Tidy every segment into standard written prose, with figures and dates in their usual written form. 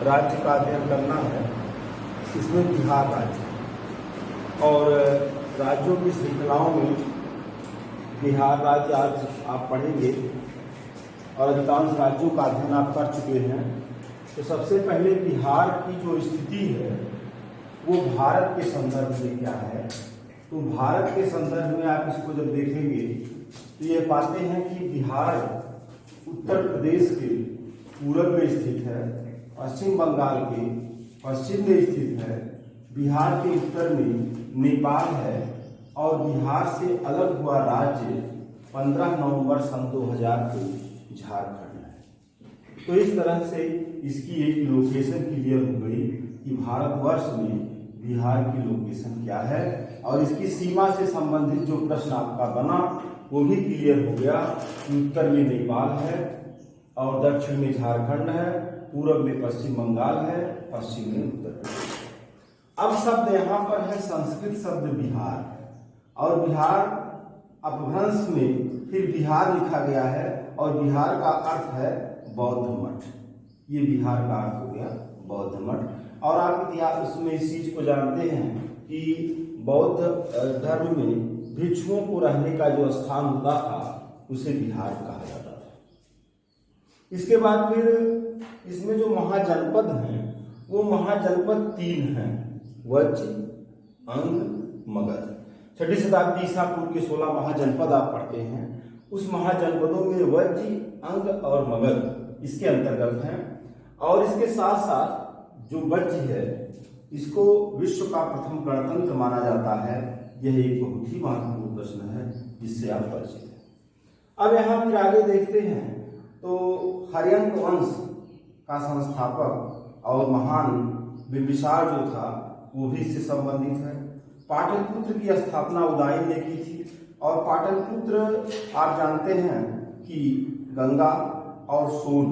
राज्य का अध्ययन करना है, इसमें बिहार राज्य और राज्यों की श्रृंखलाओं में बिहार राज्य आज आप पढ़ेंगे और अधिकांश राज्यों का अध्ययन आप कर चुके हैं। तो सबसे पहले बिहार की जो स्थिति है वो भारत के संदर्भ में क्या है, तो भारत के संदर्भ में आप इसको जब देखेंगे तो ये पाते हैं कि बिहार उत्तर प्रदेश के पूरब में स्थित है, पश्चिम बंगाल के पश्चिम में स्थित है, बिहार के उत्तर में नेपाल है और बिहार से अलग हुआ राज्य 15 नवंबर सन 2000 को झारखंड है। तो इस तरह से इसकी एक लोकेशन क्लियर हो गई कि भारतवर्ष में बिहार की लोकेशन क्या है और इसकी सीमा से संबंधित जो प्रश्न आपका बना वो भी क्लियर हो गया कि उत्तर में नेपाल है और दक्षिण में झारखंड है, पूर्व में पश्चिम बंगाल है, पश्चिम में उत्तर प्रदेश। अब शब्द यहाँ पर है संस्कृत शब्द बिहार और बिहार अपभ्रंश में फिर बिहार लिखा गया है और बिहार का अर्थ है बौद्ध मठ। ये बिहार का अर्थ हो गया बौद्ध मठ। और आप इतिहास उसमें इस चीज को जानते हैं कि बौद्ध धर्म में भिक्षुओं को रहने का जो स्थान होता था उसे बिहार कहा जाता था। इसके बाद फिर इसमें जो महाजनपद हैं वो महाजनपद 3 हैं, वज्र, अंग, मगध। 6ठी शताब्दी ईसा पूर्व के 16 महाजनपद आप पढ़ते हैं। उस महाजनपदों में वज्र, अंग और मगध इसके अंतर्गत हैं। और इसके साथ साथ जो वज्र है इसको विश्व का प्रथम गणतंत्र माना जाता है। यह एक बहुत ही महत्वपूर्ण प्रश्न है जिससे आप परिचित हैं। अब यहाँ फिर आगे देखते हैं तो हर्यंक वंश का संस्थापक और महान बिंबिसार जो था वो भी इससे संबंधित है। पाटलिपुत्र की स्थापना उदयन ने की थी और पाटलिपुत्र आप जानते हैं कि गंगा और सोन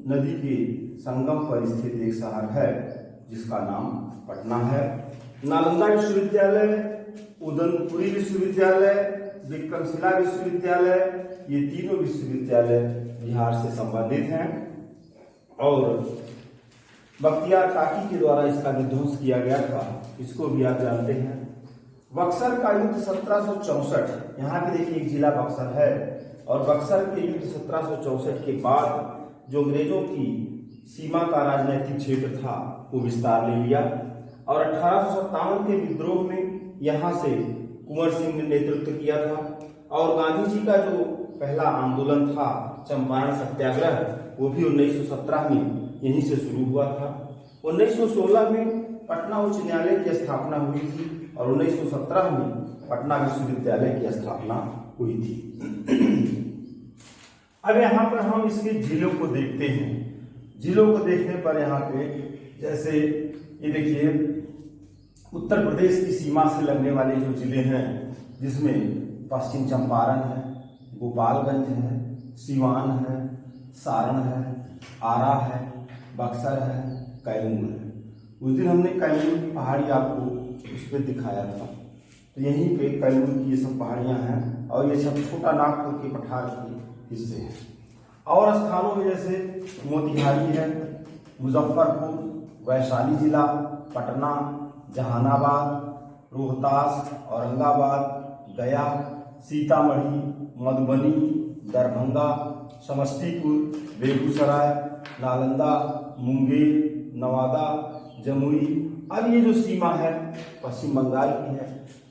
नदी के संगम पर स्थित एक शहर है जिसका नाम पटना है। नालंदा विश्वविद्यालय, उदयपुरी विश्वविद्यालय, विक्रमशिला विश्वविद्यालय, ये तीनों विश्वविद्यालय बिहार से संबंधित हैं। और बख्तियार काकी के द्वारा इसका विध्वंस किया गया था, इसको भी आप जानते हैं। बक्सर का युद्ध 1764, यहाँ के देखिए एक जिला बक्सर है और बक्सर के युद्ध 1764 के बाद जो अंग्रेजों की सीमा का राजनीतिक क्षेत्र था वो विस्तार ले लिया और 1857 के विद्रोह में यहाँ से कुंवर सिंह ने नेतृत्व किया था और गांधी जी का जो पहला आंदोलन था चंपारण सत्याग्रह वो भी 1917 में यहीं से शुरू हुआ था। 1916 में पटना उच्च न्यायालय की स्थापना हुई थी और 1917 में पटना विश्वविद्यालय की स्थापना हुई थी। अब यहाँ पर हम इसके जिलों को देखते हैं। जिलों को देखने पर यहाँ पे जैसे ये देखिए उत्तर प्रदेश की सीमा से लगने वाले जो जिले हैं जिसमें पश्चिम चंपारण है, गोपालगंज है, सिवान है, सारण है, आरा है, बक्सर है, कैमूर है। उस दिन हमने कैमूर की पहाड़ी आपको उस पर दिखाया था। तो यहीं पे कैमूर की ये सब पहाड़ियाँ हैं और ये सब छोटा नागपुर के पठार के हिस्से हैं। और स्थानों में जैसे मोतिहारी है, मुजफ्फरपुर, वैशाली जिला, पटना, जहानाबाद, रोहतास, औरंगाबाद, गया, सीतामढ़ी, मधुबनी, दरभंगा, समस्तीपुर, बेगूसराय, नालंदा, मुंगेर, नवादा, जमुई। अब ये जो सीमा है पश्चिम बंगाल की है,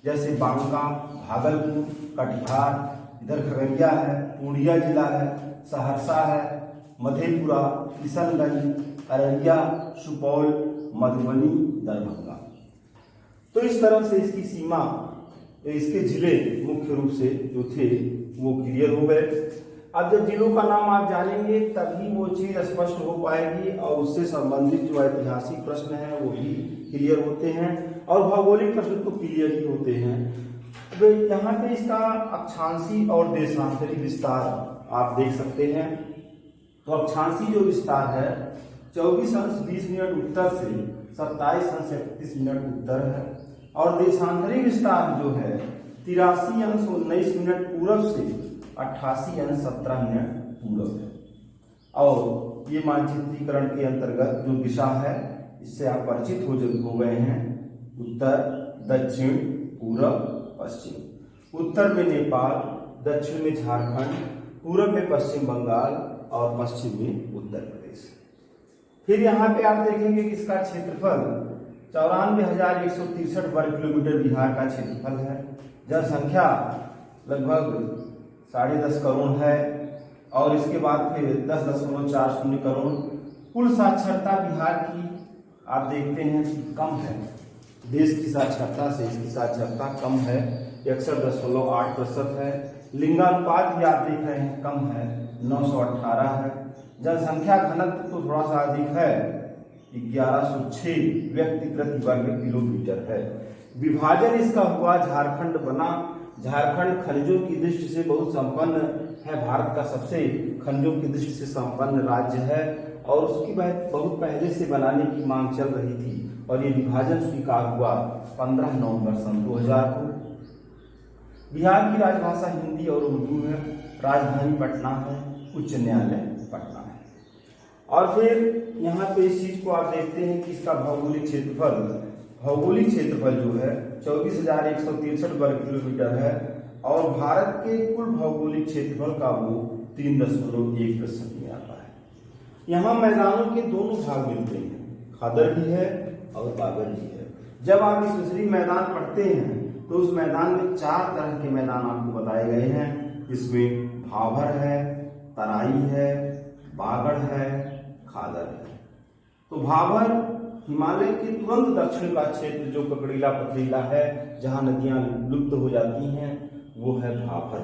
जैसे बांका, भागलपुर, कटिहार, इधर खगड़िया है, पूर्णिया जिला है, सहरसा है, मधेपुरा, किशनगंज, अररिया, सुपौल, मधुबनी, दरभंगा। तो इस तरह से इसकी सीमा, इसके जिले मुख्य रूप से जो थे वो क्लियर हो गए। अब जब जिलों का नाम आप जानेंगे तभी वो चीज स्पष्ट हो पाएगी और उससे संबंधित जो ऐतिहासिक प्रश्न है वो भी क्लियर होते हैं और भौगोलिक प्रश्न तो क्लियर ही होते हैं। अब यहाँ पे इसका अक्षांशी और देशांतरी विस्तार आप देख सकते हैं। तो अक्षांशी जो विस्तार है 24 अंश 20 मिनट उत्तर से 27 अंश 31 मिनट उत्तर है और देशांतरी विस्तार जो है 83 अंश 19 मिनट पूरब से 88 अंश 17 मिनट पूरब है। और ये मानचित्रीकरण के अंतर्गत जो दिशा है इससे आप परिचित हो गए हैं। उत्तर, दक्षिण, पूरब, पश्चिम। उत्तर में नेपाल, दक्षिण में झारखंड, पूरब में पश्चिम बंगाल और पश्चिम में उत्तर प्रदेश। फिर यहाँ पे आप देखेंगे कि इसका क्षेत्रफल 94,163 वर्ग किलोमीटर बिहार का क्षेत्रफल है। जनसंख्या लगभग 10.5 करोड़ है और इसके बाद फिर 10.40 करोड़। कुल साक्षरता बिहार की आप देखते हैं कि कम है, देश की साक्षरता से इसकी साक्षरता कम है, 61.8% है। लिंगानुपात भी आप देख रहे हैं कम है, 918 है। जनसंख्या घनत्व तो थोड़ा सा अधिक है, 1106 व्यक्ति प्रति वर्ग किलोमीटर है। विभाजन इसका हुआ, झारखंड बना। झारखंड खनिजों की दृष्टि से बहुत संपन्न है, भारत का सबसे खनिजों की दृष्टि से संपन्न राज्य है और उसकी बहुत पहले से बनाने की मांग चल रही थी और ये विभाजन स्वीकार हुआ 15 नवंबर सन 2000 को। बिहार की राजभाषा हिंदी और उर्दू है। राजधानी पटना है, उच्च न्यायालय पटना है। और फिर यहाँ पे इस चीज को आप देखते हैं कि इसका भौगोलिक क्षेत्रफल जो है 24,163 वर्ग किलोमीटर है और भारत के कुल भौगोलिक क्षेत्रफल का वो 3.1% में आता है। यहाँ मैदानों के दोनों भाग मिलते हैं, खादर भी है और बागर भी है। जब आप इस दूसरी मैदान पढ़ते हैं तो उस मैदान में 4 तरह के मैदान आपको बताए गए हैं। इसमें भाभर है, तराई है, बागड़ है, खादर है। तो भाभर हिमालय के तुरंत दक्षिण का क्षेत्र जो ककड़ीला पथरीला है, जहां नदियां लुप्त हो जाती हैं, वो है भाभर।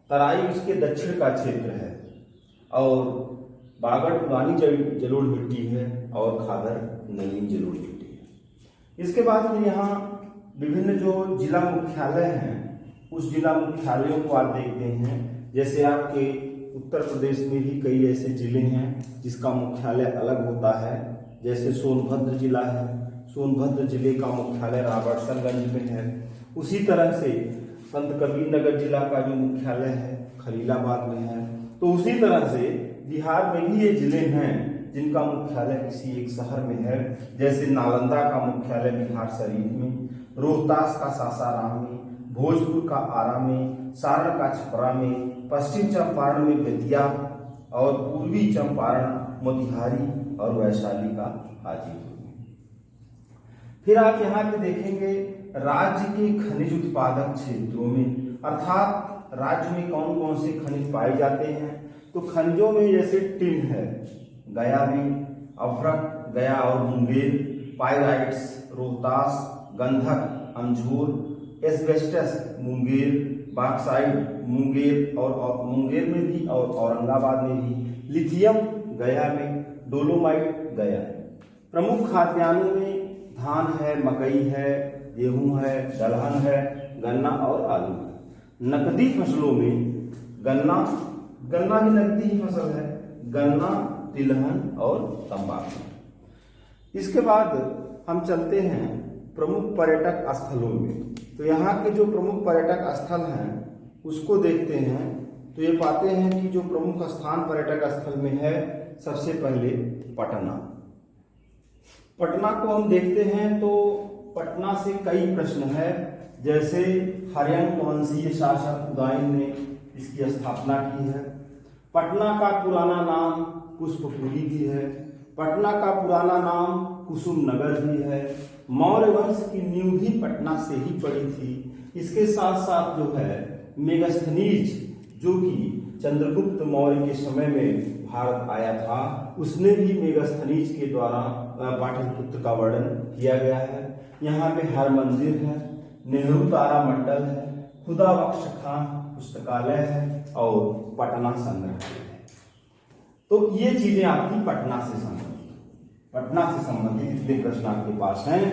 तराई उसके दक्षिण का क्षेत्र है और बागड़ पुरानी जलोढ़ मिट्टी है और खादर नवीन जलोढ़ मिट्टी है। इसके बाद फिर यहाँ विभिन्न जो जिला मुख्यालय हैं उस जिला मुख्यालयों को आप देखते हैं। जैसे आपके उत्तर प्रदेश में भी कई ऐसे जिले हैं जिसका मुख्यालय अलग होता है। जैसे सोनभद्र जिला है, सोनभद्र जिले का मुख्यालय राबर्टसनगंज में है। उसी तरह से संत कबीर नगर जिला का जो मुख्यालय है खलीलाबाद में है। तो उसी तरह से बिहार में भी ये जिले हैं जिनका मुख्यालय किसी एक शहर में है। जैसे नालंदा का मुख्यालय बिहार शरीफ में, रोहतास का सासाराम में, भोजपुर का आरा में, सारण का छपरा में, पश्चिम चंपारण में बेतिया और पूर्वी चंपारण मोतिहारी और वैशाली का हाजीपुर में। फिर आप यहाँ पे देखेंगे राज्य के खनिज उत्पादक क्षेत्रों में, अर्थात राज्य में कौन कौन से खनिज पाए जाते हैं। तो खनिजों में जैसे टिन है गया में, अभ्रक गया और मुंगेर, पायराइट्स रोहतास, गंधक अंजोर, एस्बेस्टस मुंगेर, बॉक्साइट मुंगेर और मुंगेर में भी और औरंगाबाद में भी, लिथियम गया में, डोलोमाइट गया है। प्रमुख खाद्यान्नों में धान है, मकई है, गेहूं है, दलहन है, गन्ना और आलू है। नकदी फसलों में गन्ना भी नकदी ही फसल है, गन्ना, तिलहन और तंबाकू। इसके बाद हम चलते हैं प्रमुख पर्यटक स्थलों में। तो यहाँ के जो प्रमुख पर्यटक स्थल हैं उसको देखते हैं तो ये पाते हैं कि जो प्रमुख स्थान पर्यटक स्थल में है, सबसे पहले पटना। पटना को हम देखते हैं तो पटना से कई प्रश्न है। जैसे हर्यंक वंशीय शासक उदयन ने इसकी स्थापना की है। पटना का पुराना नाम पुष्पपुरी भी है। पटना का पुराना नाम कुसुम नगर भी है। मौर्य वंश की नींव भी पटना से ही पड़ी थी। इसके साथ साथ जो है मेगस्थनीज, जो कि चंद्रगुप्त मौर्य के समय में भारत आया था, उसने भी मेगस्थनीज के द्वारा पाटलिपुत्र का वर्णन किया गया है। यहाँ पे हर मंदिर है, नेहरू तारा मंडल है, खुदा बख्श खां पुस्तकालय है और पटना संग्रहालय है। तो ये चीजें आपकी पटना से संबंधित इतने प्रश्न आपके पास हैं।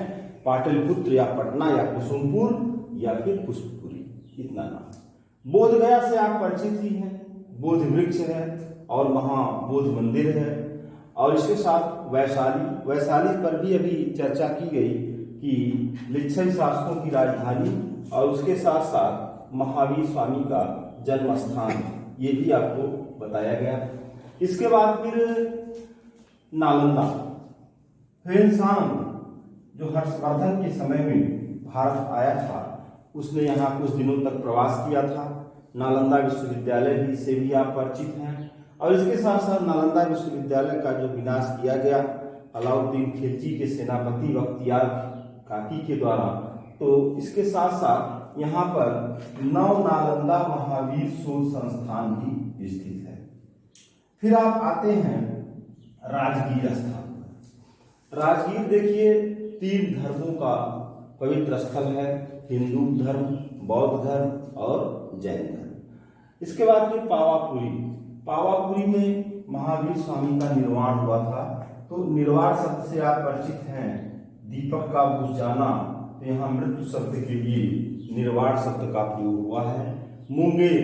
पाटलिपुत्र या पटना या कुसुमपुर या फिर पुष्पपुरी, इतना नाम। बोधगया से आप परिचित ही हैं, बोध वृक्ष है और वहां बोध मंदिर है। और इसके साथ वैशाली पर भी अभी चर्चा की गई कि लिच्छवी शासकों की राजधानी और उसके साथ साथ महावीर स्वामी का जन्म स्थान, ये भी आपको बताया गया। इसके बाद फिर नालंदा। ह्वेनसांग जो हर्षवर्धन के समय में भारत आया था, उसने यहाँ कुछ दिनों तक प्रवास किया था। नालंदा विश्वविद्यालय भी से भी आप परिचित हैं। और इसके साथ साथ नालंदा विश्वविद्यालय का जो विनाश किया गया अलाउद्दीन खिलजी के सेनापति बख्तियार काकी के द्वारा, तो इसके साथ साथ यहाँ पर नव नालंदा महावीर शोध संस्थान भी स्थित है। फिर आप आते हैं राजगीर स्थान। राजगीर देखिए तीन धर्मों का पवित्र स्थल है, हिंदू धर्म, बौद्ध धर्म और जैन धर्म। इसके बाद फिर पावापुरी। पावापुरी में महावीर स्वामी का निर्वाण हुआ था। तो निर्वाण शब्द से आप परिचित हैं, दीपक का बुझ जाना, तो यहाँ मृत्यु शब्द के लिए निर्वाण शब्द का प्रयोग हुआ है। मुंगेर,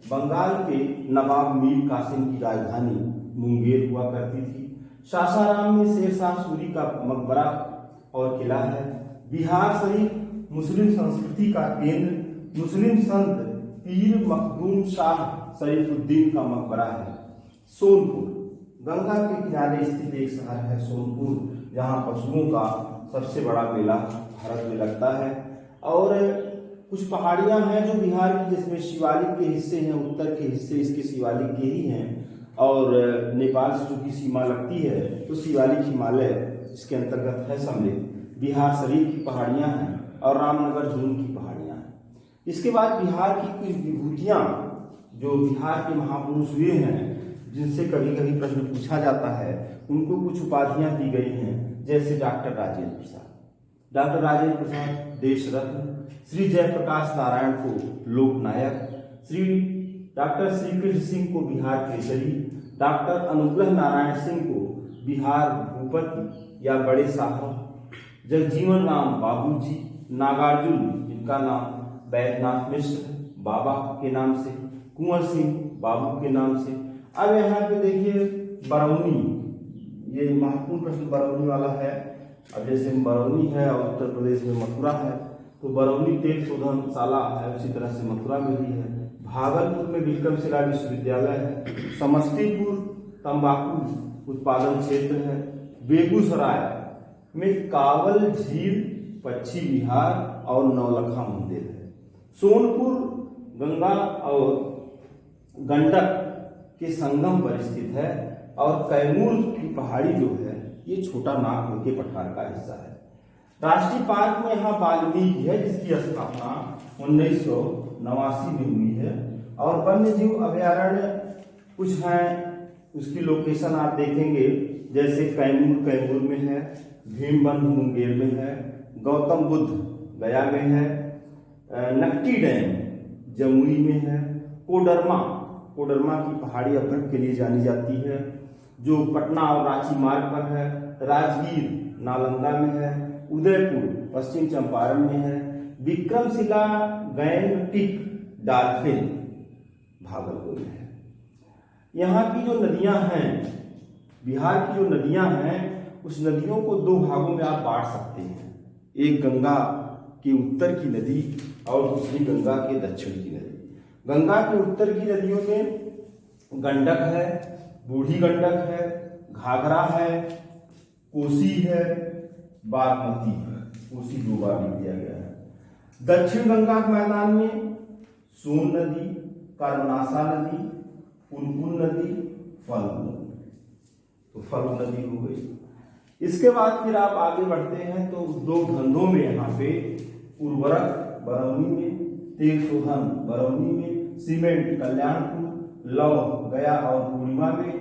बंगाल के नवाब मीर कासिम की राजधानी मुंगेर हुआ करती थी। सासाराम में शेरशाह सूरी का मकबरा और किला है। बिहार शरीफ मुस्लिम संस्कृति का केंद्र, मुस्लिम संत पीर मखदूम शाह शरीफुद्दीन का मकबरा है। सोनपुर, गंगा के किनारे स्थित एक शहर है सोनपुर, जहाँ पशुओं का सबसे बड़ा मेला भारत में लगता है। और कुछ पहाड़ियां हैं जो बिहार की, जिसमें शिवालिक के हिस्से हैं, उत्तर के हिस्से इसके शिवालिक के ही हैं। और नेपाल से जो की सीमा लगती है तो शिवालिक हिमालय इसके अंतर्गत है सम्मिलित। बिहार शरीफ की पहाड़ियां हैं और रामनगर झूम की पहाड़ियां हैं। इसके बाद बिहार की कुछ विभूतियां जो बिहार के महापुरुष हुए हैं, जिनसे कभी कभी प्रश्न पूछा जाता है, उनको कुछ उपाधियां दी गई हैं, जैसे डॉक्टर राजेंद्र प्रसाद। डॉक्टर राजेंद्र प्रसाद देश रत्न, श्री जयप्रकाश नारायण को लोकनायक, डॉक्टर श्री कृष्ण सिंह को बिहार केसरी, डॉक्टर अनुग्रह नारायण सिंह को बिहार भूपति या बड़े साहब, जगजीवन राम बाबूजी, नागार्जुन जिनका नाम बैद्यनाथ मिश्र बाबा के नाम से, कुंवर सिंह बाबू के नाम से। अब यहाँ पे देखिए बरौनी, ये महत्वपूर्ण प्रश्न बरौनी वाला है। अब जैसे बरौनी है और उत्तर प्रदेश में मथुरा है, तो बरौनी तेल शोधनशाला है, उसी तरह से मथुरा में भी है। भागलपुर में विक्रमशिला विश्वविद्यालय है। समस्तीपुर तंबाकू उत्पादन क्षेत्र है। बेगूसराय में कावल झील, पश्चिम बिहार और नौलखा मंदिर है। सोनपुर गंगा और गंडक के संगम पर स्थित है। और कैमूर की पहाड़ी जो है ये छोटा नागपुर के पठार का हिस्सा है। राष्ट्रीय पार्क में यहाँ वाल्मीकि है, जिसकी स्थापना 1989 में हुई है। और वन्य जीव अभयारण्य कुछ हैं, उसकी लोकेशन आप देखेंगे, जैसे कैमूर में है, भीमबंध मुंगेर में है, गौतम बुद्ध गया में है, नकटी डैम जमुई में है, कोडरमा की पहाड़ी अभ्रक के लिए जानी जाती है, जो पटना और रांची मार्ग पर है। राजगीर नालंदा में है। उदयपुर पश्चिम चंपारण में है। विक्रमशिला गैंगटिक डॉल्फिन भागलपुर में है। यहाँ की जो नदियां हैं, बिहार की जो नदियां हैं, उस नदियों को दो भागों में आप बांट सकते हैं। एक गंगा की उत्तर की नदी और दूसरी गंगा के दक्षिण की नदी। गंगा के उत्तर की नदियों में गंडक है, बूढ़ी गंडक है, घाघरा है, कोसी है, बागमती है। कोसी दो बार लिख दिया गया है। दक्षिण गंगा के मैदान में सोन नदी, कर्मनाशा नदी, पुनपुन नदी, फल्गु नदी। तो फल्गु नदी हो गई। इसके बाद फिर आप आगे बढ़ते हैं तो उद्योग धंधों में यहाँ पे उर्वरक बरौनी में, तेल शोधन बरौनी में, सीमेंट कल्याणपुर, लौह गया और पूर्णिमा में,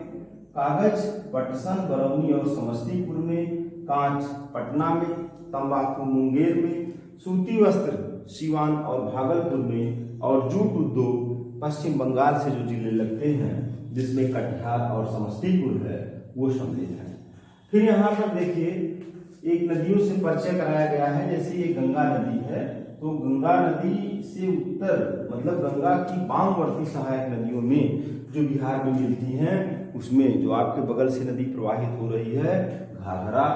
कागज पटसन बरौनी और समस्तीपुर में, कांच पटना में, तंबाकू मुंगेर में, सूती वस्त्र सीवान और भागलपुर में, और जूट उद्योग पश्चिम बंगाल से जो जिले लगते हैं, जिसमें कटिहार और समस्तीपुर है, वो सम्मिलित है। फिर यहाँ पर देखिए एक नदियों से परिचय कराया गया है। जैसे ये गंगा नदी है, तो गंगा नदी से उत्तर मतलब गंगा की वामवर्ती सहायक नदियों में जो बिहार में मिलती हैं, उसमें जो आपके बगल से नदी प्रवाहित हो रही है, घाघरा,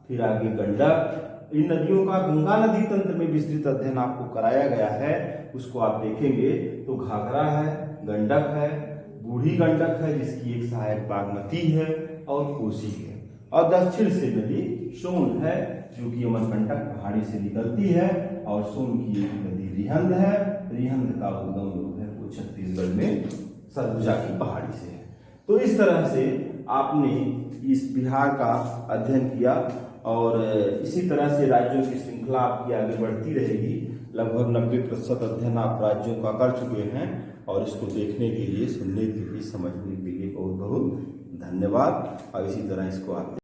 फिर आगे गंडक, इन नदियों का गंगा नदी तंत्र में विस्तृत अध्ययन आपको कराया गया है। उसको आप देखेंगे तो घाघरा है, गंडक है, बूढ़ी गंडक है जिसकी एक सहायक बागमती है, और कोसी है। और दक्षिण से नदी सोन है, जो कि अमरकंटक पहाड़ी से निकलती है, और सोन की एक नदी रिहंद है। रिहंद का उद्गम जो है वो छत्तीसगढ़ में सरगुजा की पहाड़ी से है। तो इस तरह से आपने इस बिहार का अध्ययन किया, और इसी तरह से राज्यों की श्रृंखला आपकी आगे बढ़ती रहेगी। लगभग 90% अध्ययन आप राज्यों का कर चुके हैं, और इसको देखने के लिए, सुनने के लिए, समझने के लिए बहुत बहुत धन्यवाद। और इसी तरह इसको आप